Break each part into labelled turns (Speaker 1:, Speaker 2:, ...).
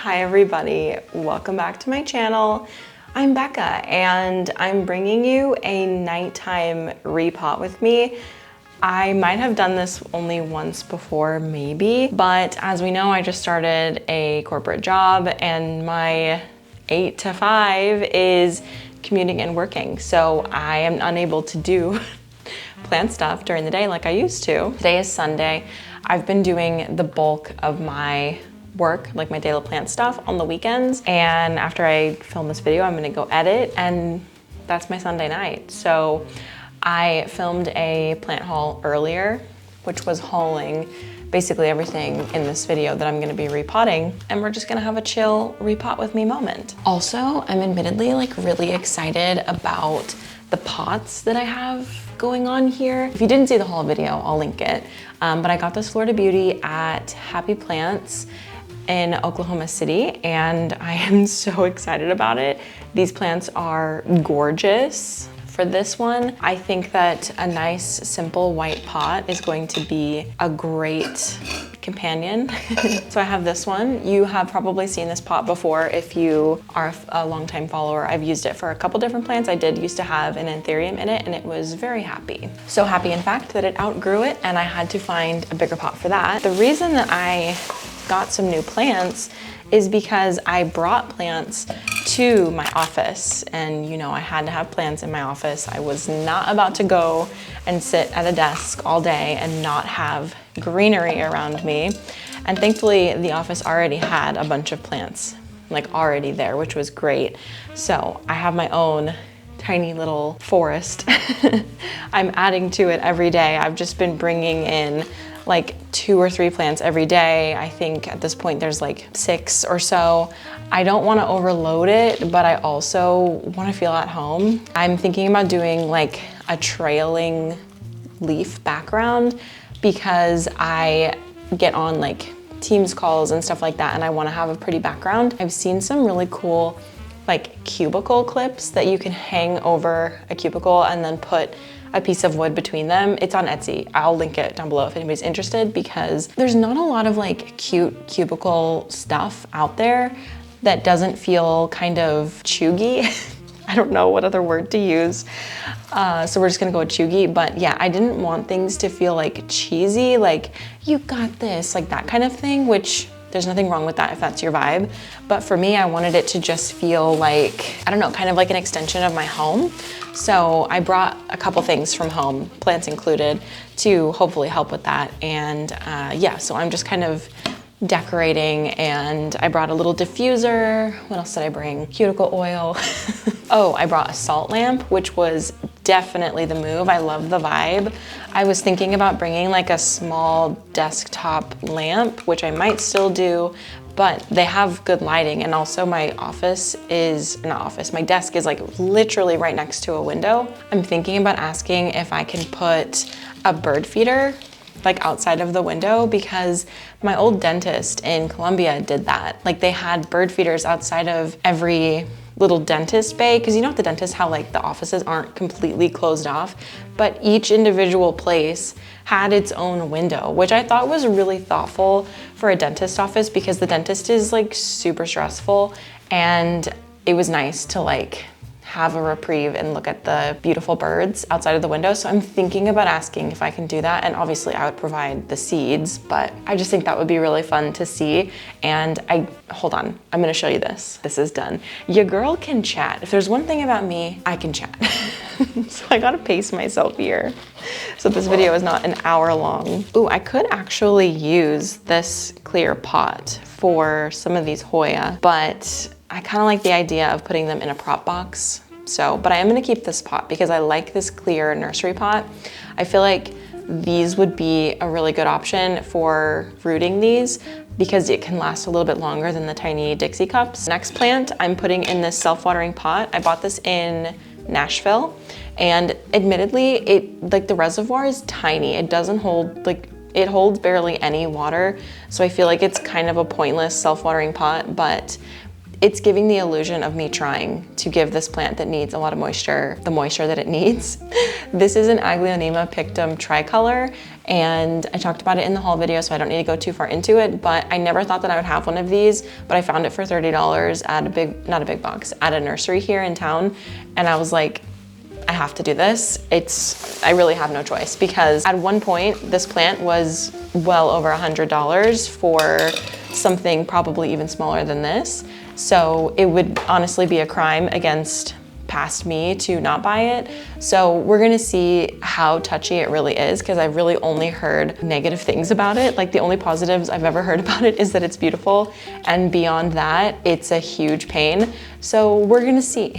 Speaker 1: Hi everybody, welcome back to my channel. I'm Becca and I'm bringing you a nighttime repot with me. I might have done this only once before, maybe, but as we know, I just started a corporate job and my 8 to 5 is commuting and working. So I am unable to do plant stuff during the day like I used to. Today is Sunday. I've been doing the bulk of my work, like my daily plant stuff, on the weekends. And after I film this video, I'm gonna go edit, and that's my Sunday night. So I filmed a plant haul earlier, which was hauling basically everything in this video that I'm gonna be repotting, and we're just gonna have a chill repot with me moment. Also, I'm admittedly like really excited about the pots that I have going on here. If you didn't see the haul video, I'll link it. But I got this Florida Beauty at Happy Plants in Oklahoma City, and I am so excited about it. These plants are gorgeous. For this one, I think that a nice, simple white pot is going to be a great companion. So I have this one. You have probably seen this pot before if you are a longtime follower. I've used it for a couple different plants. I did used to have an anthurium in it, and it was very happy. So happy, in fact, that it outgrew it, and I had to find a bigger pot for that. The reason that I got some new plants is because I brought plants to my office, and you know, I had to have plants in my office. I was not about to go and sit at a desk all day and not have greenery around me. And thankfully the office already had a bunch of plants like already there, which was great. So I have my own tiny little forest. I'm adding to it every day. I've just been bringing in like 2 or 3 plants every day. I think at this point there's like 6 or so. I don't want to overload it, but I also want to feel at home. I'm thinking about doing like a trailing leaf background because I get on like Teams calls and stuff like that, and I want to have a pretty background. I've seen some really cool like cubicle clips that you can hang over a cubicle and then put a piece of wood between them. It's on Etsy. I'll link it down below if anybody's interested, because there's not a lot of like cute cubicle stuff out there that doesn't feel kind of chuggy. I don't know what other word to use. So we're just gonna go with chuggy, but yeah, I didn't want things to feel like cheesy, like you got this, like that kind of thing, which there's nothing wrong with that if that's your vibe. But for me, I wanted it to just feel like, I don't know, kind of like an extension of my home. So I brought a couple things from home, plants included, to hopefully help with that. And yeah, so I'm just kind of decorating, and I brought a little diffuser. What else did I bring? Cuticle oil. Oh, I brought a salt lamp, which was definitely the move. I love the vibe. I was thinking about bringing like a small desktop lamp, which I might still do, but they have good lighting. And also my office is, not office, my desk is like literally right next to a window. I'm thinking about asking if I can put a bird feeder like outside of the window, because my old dentist in Colombia did that. Like they had bird feeders outside of every little dentist bay, because you know at the dentist how like the offices aren't completely closed off, but each individual place had its own window, which I thought was really thoughtful for a dentist office, because the dentist is like super stressful, and it was nice to like have a reprieve and look at the beautiful birds outside of the window. So I'm thinking about asking if I can do that. And obviously I would provide the seeds, but I just think that would be really fun to see. And hold on, I'm gonna show you this. This is done. Your girl can chat. If there's one thing about me, I can chat. So I gotta pace myself here, so this video is not an hour long. Ooh, I could actually use this clear pot for some of these Hoya, but I kind of like the idea of putting them in a prop box. So, but I am gonna keep this pot because I like this clear nursery pot. I feel like these would be a really good option for rooting these, because it can last a little bit longer than the tiny Dixie cups. Next plant I'm putting in this self-watering pot. I bought this in Nashville, and admittedly, like the reservoir is tiny. It doesn't hold, like it holds barely any water. So I feel like it's kind of a pointless self-watering pot, but it's giving the illusion of me trying to give this plant that needs a lot of moisture, the moisture that it needs. This is an Aglaonema pictum tricolor, and I talked about it in the haul video, so I don't need to go too far into it, but I never thought that I would have one of these, but I found it for $30 at not a big box, at a nursery here in town, and I was like, I have to do this. I really have no choice, because at one point this plant was well over $100 for something probably even smaller than this. So it would honestly be a crime against past me to not buy it. So we're gonna see how touchy it really is, because I've really only heard negative things about it. Like the only positives I've ever heard about it is that it's beautiful, and beyond that, it's a huge pain. So we're gonna see.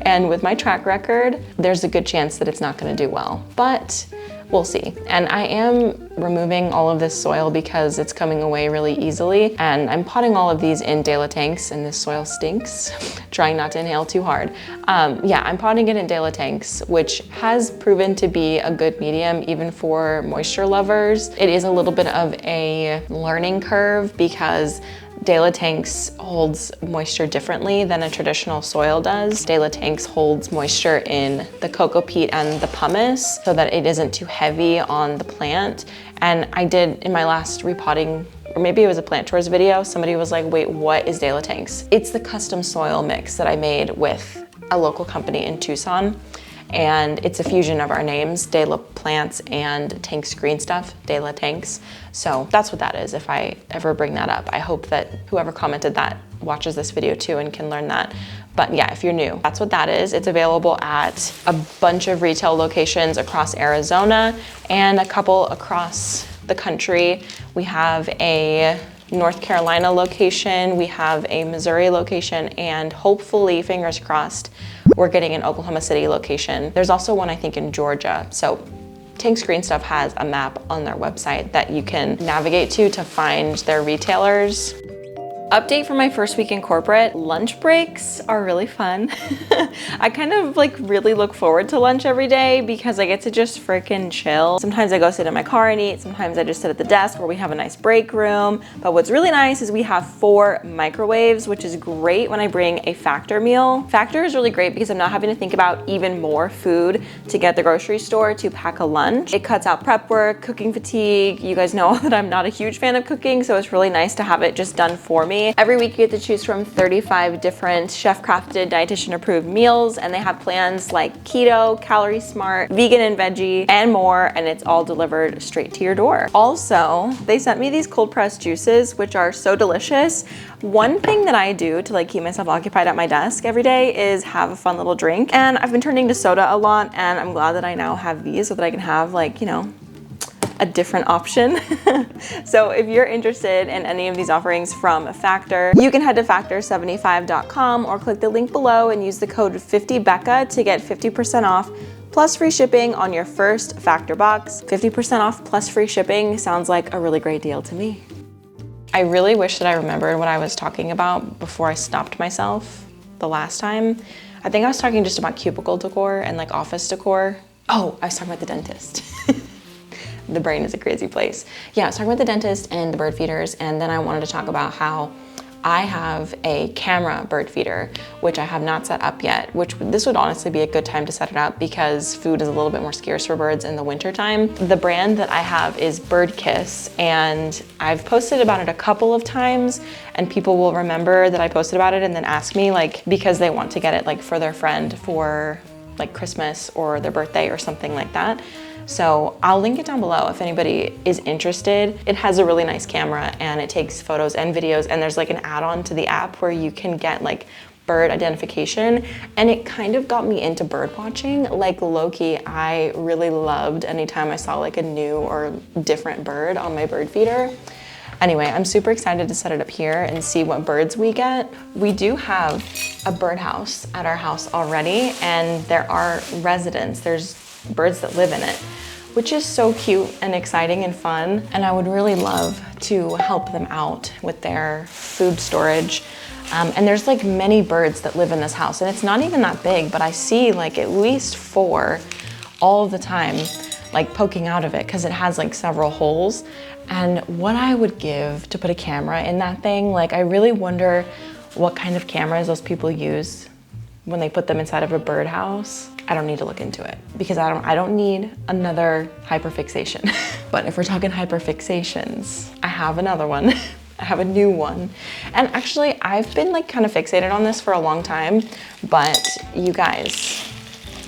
Speaker 1: And with my track record, there's a good chance that it's not gonna do well, but we'll see. And I am removing all of this soil because it's coming away really easily. And I'm potting all of these in De La tanks, and this soil stinks. Trying not to inhale too hard. Yeah, I'm potting it in De La tanks, which has proven to be a good medium even for moisture lovers. It is a little bit of a learning curve because De La tanks holds moisture differently than a traditional soil does. De La tanks holds moisture in the cocoa peat and the pumice so that it isn't too heavy on the plant. And I did, in my last repotting, or maybe it was a plant tours video, somebody was like, wait, what is De La tanks? It's the custom soil mix that I made with a local company in Tucson. And it's a fusion of our names, De La Plants and Tanks Green Stuff, De La tanks. So that's what that is if I ever bring that up. I hope that whoever commented that watches this video too and can learn that. But yeah, if you're new, that's what that is. It's available at a bunch of retail locations across Arizona and a couple across the country. We have a North Carolina location, we have a Missouri location, and hopefully, fingers crossed, we're getting an Oklahoma City location. There's also one, I think, in Georgia. So Tanks Green Stuff has a map on their website that you can navigate to find their retailers. Update for my first week in corporate, lunch breaks are really fun. I kind of like really look forward to lunch every day because I get to just freaking chill. Sometimes I go sit in my car and eat, sometimes I just sit at the desk where we have a nice break room. But what's really nice is we have 4 microwaves, which is great when I bring a Factor meal. Factor is really great because I'm not having to think about even more food to get at the grocery store to pack a lunch. It cuts out prep work, cooking fatigue. You guys know that I'm not a huge fan of cooking, so it's really nice to have it just done for me. Every week you get to choose from 35 different chef-crafted, dietitian-approved meals, and they have plans like keto, calorie smart, vegan and veggie, and more, and it's all delivered straight to your door. Also, they sent me these cold-pressed juices, which are so delicious. One thing that I do to like keep myself occupied at my desk every day is have a fun little drink, and I've been turning to soda a lot, and I'm glad that I now have these so that I can have, like, you know, a different option. So if you're interested in any of these offerings from Factor, you can head to factor75.com or click the link below and use the code 50Becca to get 50% off plus free shipping on your first Factor box. 50% off plus free shipping sounds like a really great deal to me. I really wish that I remembered what I was talking about before I stopped myself the last time. I think I was talking just about cubicle decor and like office decor. Oh, I was talking about the dentist. The brain is a crazy place. Yeah, I was talking about the dentist and the bird feeders, and then I wanted to talk about how I have a camera bird feeder, which I have not set up yet, which this would honestly be a good time to set it up because food is a little bit more scarce for birds in the winter time. The brand that I have is Bird Kiss, and I've posted about it a couple of times, and people will remember that I posted about it and then ask me, like, because they want to get it like for their friend for like Christmas or their birthday or something like that. So I'll link it down below if anybody is interested. It has a really nice camera and it takes photos and videos, and there's like an add-on to the app where you can get like bird identification, and it kind of got me into bird watching. Like low-key, I really loved anytime I saw like a new or different bird on my bird feeder. Anyway, I'm super excited to set it up here and see what birds we get. We do have a birdhouse at our house already, and there are residents. There's birds that live in it, which is so cute and exciting and fun. And I would really love to help them out with their food storage. And there's like many birds that live in this house, and it's not even that big, but I see like at least 4 all the time, like poking out of it because it has like several holes. And what I would give to put a camera in that thing, like I really wonder what kind of cameras those people use when they put them inside of a birdhouse. I don't need to look into it because I don't need another hyperfixation. But if we're talking hyperfixations, I have another one. I have a new one. And actually I've been like kind of fixated on this for a long time, but you guys,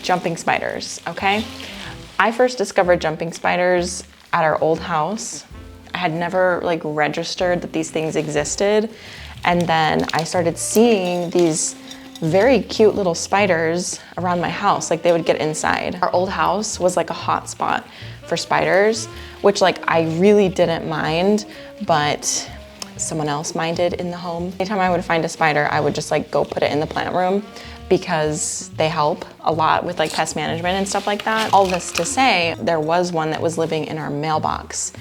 Speaker 1: jumping spiders, okay? I first discovered jumping spiders at our old house. I had never like registered that these things existed. And then I started seeing these very cute little spiders around my house, like they would get inside. Our old house was like a hot spot for spiders, which like I really didn't mind, but someone else minded in the home. Anytime I would find a spider, I would just like go put it in the plant room because they help a lot with like pest management and stuff like that. All this to say, there was one that was living in our mailbox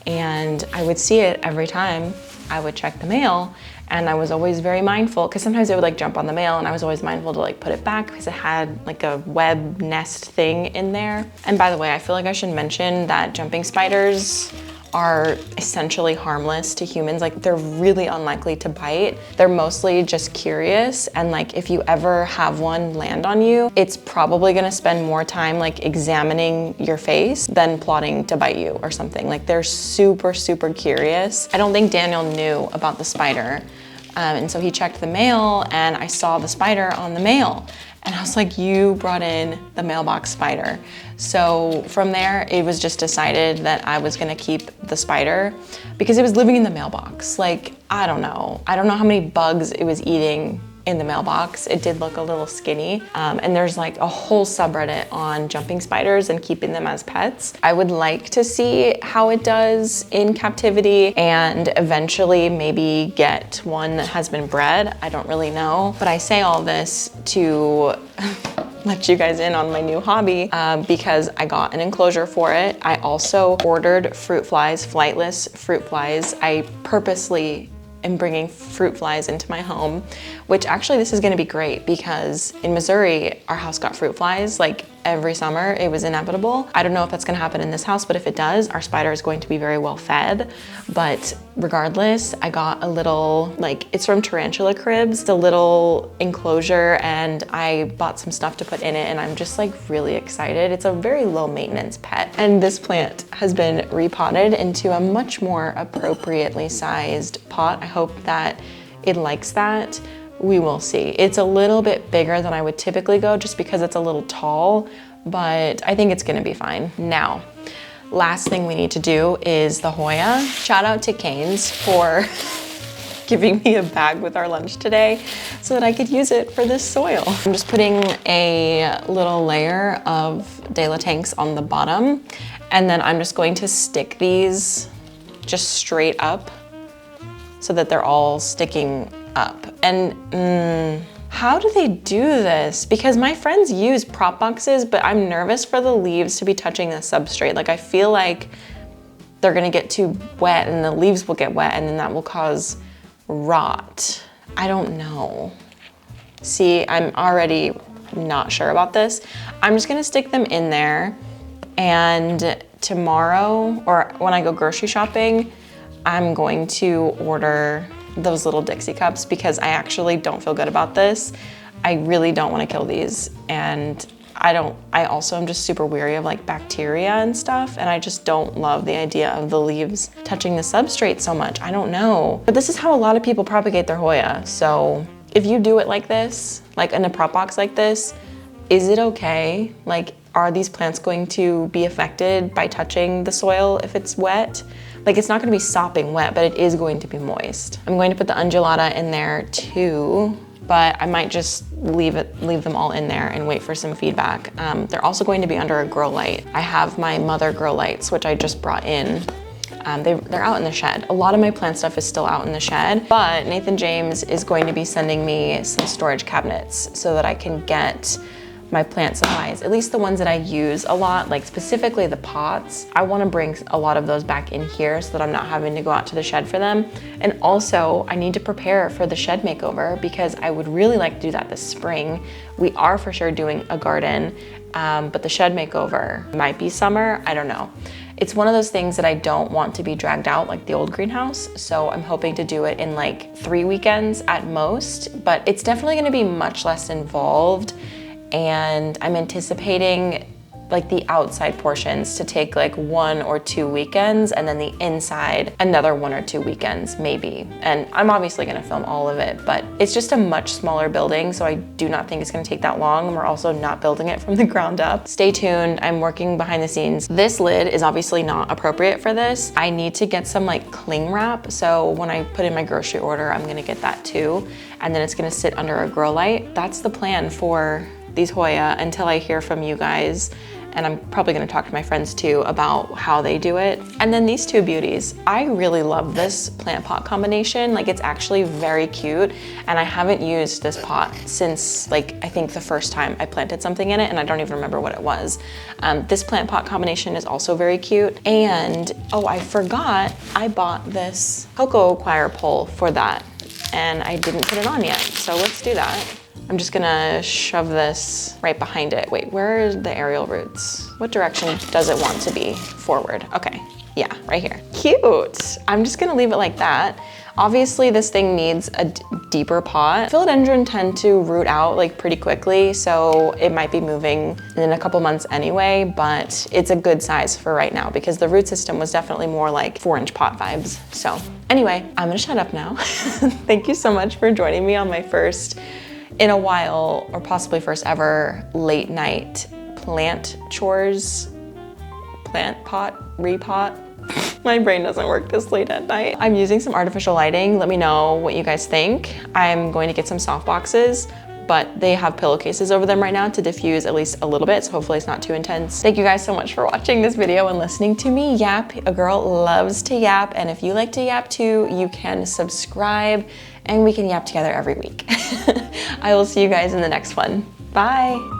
Speaker 1: and I would see it every time I would check the mail. And I was always very mindful because sometimes it would like jump on the mail and I was always mindful to like put it back because it had like a web nest thing in there. And by the way, I feel like I should mention that jumping spiders are essentially harmless to humans. Like they're really unlikely to bite. They're mostly just curious. And like if you ever have one land on you, it's probably gonna spend more time like examining your face than plotting to bite you or something. Like they're super, super curious. I don't think Daniel knew about the spider. And so he checked the mail and I saw the spider on the mail. And I was like, you brought in the mailbox spider. So from there, it was just decided that I was gonna keep the spider because it was living in the mailbox. Like, I don't know how many bugs it was eating in the mailbox. It did look a little skinny. And there's like a whole subreddit on jumping spiders and keeping them as pets. I would like to see how it does in captivity and eventually maybe get one that has been bred. I don't really know, but I say all this to let you guys in on my new hobby because I got an enclosure for it. I also ordered fruit flies, flightless fruit flies. I purposely am bringing fruit flies into my home, which actually this is gonna be great because in Missouri, our house got fruit flies like every summer. It was inevitable. I don't know if that's gonna happen in this house, but if it does, our spider is going to be very well fed. But regardless, I got a little, like, it's from Tarantula Cribs, the little enclosure, and I bought some stuff to put in it and I'm just like really excited. It's a very low maintenance pet. And this plant has been repotted into a much more appropriately sized pot. I hope that it likes that. We will see. It's a little bit bigger than I would typically go just because it's a little tall, but I think it's gonna be fine. Now, last thing we need to do is the Hoya. Shout out to Cane's for giving me a bag with our lunch today so that I could use it for this soil. I'm just putting a little layer of De La Tanks on the bottom, and then I'm just going to stick these just straight up so that they're all sticking up. And how do they do this? Because my friends use prop boxes, but I'm nervous for the leaves to be touching the substrate. Like I feel like they're gonna get too wet and the leaves will get wet and then that will cause rot. I don't know. See, I'm already not sure about this. I'm just gonna stick them in there, and tomorrow, or when I go grocery shopping, I'm going to order those little Dixie cups because I actually don't feel good about this. I really don't want to kill these, and I also am just super weary of like bacteria and stuff, and I just don't love the idea of the leaves touching the substrate so much. I don't know. But this is how a lot of people propagate their Hoya. So if you do it like this, like in a prop box like this, is it okay? Like, are these plants going to be affected by touching the soil if it's wet? Like, it's not gonna be sopping wet, but it is going to be moist. I'm going to put the undulata in there too, but I might just leave them all in there and wait for some feedback. They're also going to be under a grow light. I have my mother grow lights, which I just brought in. They're out in the shed. A lot of my plant stuff is still out in the shed, but Nathan James is going to be sending me some storage cabinets so that I can get my plant supplies, at least the ones that I use a lot, like specifically the pots. I wanna bring a lot of those back in here so that I'm not having to go out to the shed for them. And also, I need to prepare for the shed makeover because I would really like to do that this spring. We are for sure doing a garden, but the shed makeover might be summer, I don't know. It's one of those things that I don't want to be dragged out like the old greenhouse, so I'm hoping to do it in like 3 weekends at most, but it's definitely gonna be much less involved. and I'm anticipating like the outside portions to take like 1 or 2 weekends, and then the inside another 1 or 2 weekends maybe. And I'm obviously gonna film all of it, but it's just a much smaller building, so I do not think it's gonna take that long. And we're also not building it from the ground up. Stay tuned, I'm working behind the scenes. This lid is obviously not appropriate for this. I need to get some like cling wrap, so when I put in my grocery order, I'm gonna get that too. And then it's gonna sit under a grow light. That's the plan for these Hoya until I hear from you guys. And I'm probably gonna talk to my friends too about how they do it. And then these two beauties. I really love this plant pot combination. Like, it's actually very cute. And I haven't used this pot since like, I think the first time I planted something in it, and I don't even remember what it was. This plant pot combination is also very cute. And, oh, I forgot, I bought this cocoa coir pole for that, and I didn't put it on yet. So let's do that. I'm just gonna shove this right behind it. Wait, where are the aerial roots? What direction does it want to be? Forward, okay. Yeah, right here. Cute. I'm just gonna leave it like that. Obviously this thing needs a deeper pot. Philodendron tend to root out like pretty quickly, so it might be moving in a couple months anyway, but it's a good size for right now because the root system was definitely more like 4-inch pot vibes. So anyway, I'm gonna shut up now. Thank you so much for joining me on my first, in a while, or possibly first ever, late night plant chores, plant pot, repot. My brain doesn't work this late at night. I'm using some artificial lighting. Let me know what you guys think. I'm going to get some soft boxes, but they have pillowcases over them right now to diffuse at least a little bit, so hopefully it's not too intense. Thank you guys so much for watching this video and listening to me yap. A girl loves to yap, and if you like to yap too, you can subscribe and we can yap together every week. I will see you guys in the next one. Bye.